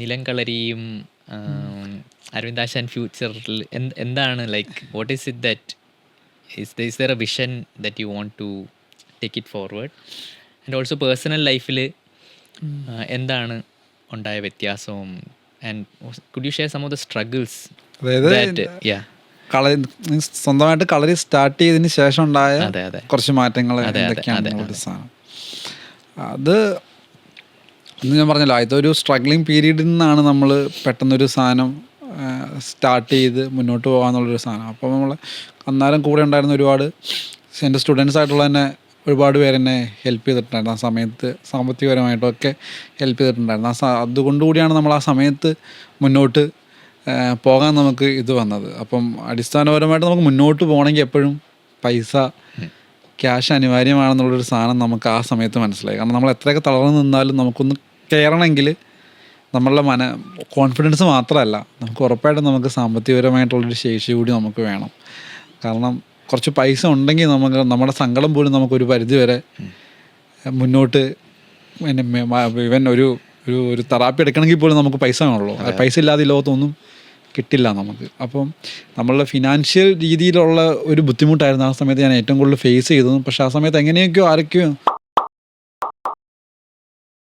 നിലം കളരിയും അരവിന്ദാശാൻ ഫ്യൂച്ചറിൽ എന്താണ് like what is it that is there a vision that you want to take it forward and also personal ലൈഫിൽ എന്താണ് ഉണ്ടായ വ്യത്യാസവും and could you share some of the struggles അതായത് that yeah സ്വന്തമായിട്ട് കളരി start ചെയ്തതിന് ശേഷം ഉണ്ടായ അതെ അതെ കുറച്ച് മാറ്റങ്ങൾ അതെ, എന്തൊക്കെയാണ് അതെ, ഒരു സാധനം അത് ഇന്ന് ഞാൻ പറഞ്ഞല്ലോ ഇതൊരു സ്ട്രഗ്ലിങ് പീരീഡിൽ നിന്നാണ് നമ്മൾ പെട്ടെന്നൊരു സാധനം സ്റ്റാർട്ട് ചെയ്ത് മുന്നോട്ട് പോകാമെന്നുള്ളൊരു സാധനം. അപ്പോൾ നമ്മൾ അന്നേരം കൂടെ ഉണ്ടായിരുന്ന ഒരുപാട് എൻ്റെ സ്റ്റുഡൻസ് ആയിട്ടുള്ള തന്നെ ഒരുപാട് പേരെന്നെ ഹെൽപ്പ് ചെയ്തിട്ടുണ്ടായിരുന്നു. ആ സമയത്ത് സാമ്പത്തികപരമായിട്ടൊക്കെ ഹെൽപ്പ് ചെയ്തിട്ടുണ്ടായിരുന്നു. അതുകൊണ്ടുകൂടിയാണ് നമ്മൾ ആ സമയത്ത് മുന്നോട്ട് പോകാൻ നമുക്ക് ഇത് വന്നത്. അപ്പം അടിസ്ഥാനപരമായിട്ട് നമുക്ക് മുന്നോട്ട് പോകണമെങ്കിൽ എപ്പോഴും പൈസ ക്യാഷ് അനിവാര്യമാണെന്നുള്ളൊരു സാധനം നമുക്ക് ആ സമയത്ത് മനസ്സിലായി. കാരണം നമ്മൾ എത്രയൊക്കെ തളർന്നു നിന്നാലും നമുക്കൊന്ന് കയറണമെങ്കിൽ നമ്മളുടെ കോൺഫിഡൻസ് മാത്രമല്ല, നമുക്ക് ഉറപ്പായിട്ടും നമുക്ക് സാമ്പത്തികപരമായിട്ടുള്ളൊരു ശേഷി കൂടി നമുക്ക് വേണം. കാരണം കുറച്ച് പൈസ ഉണ്ടെങ്കിൽ നമുക്ക് നമ്മുടെ സങ്കടം പോലും നമുക്കൊരു പരിധി വരെ മുന്നോട്ട് ഇവൻ ഒരു തെറാപ്പി എടുക്കണമെങ്കിൽ പോലും നമുക്ക് പൈസ വേണമല്ലോ. പൈസ ഇല്ലാതെ ഈ ലോകത്തൊന്നും കിട്ടില്ല നമുക്ക്. അപ്പം നമ്മളുടെ ഫിനാൻഷ്യൽ രീതിയിലുള്ള ഒരു ബുദ്ധിമുട്ടായിരുന്നു ആ സമയത്ത് ഞാൻ ഏറ്റവും കൂടുതൽ ഫേസ് ചെയ്തതും. പക്ഷേ ആ സമയത്ത് എങ്ങനെയൊക്കെയോ ആരൊക്കെയോ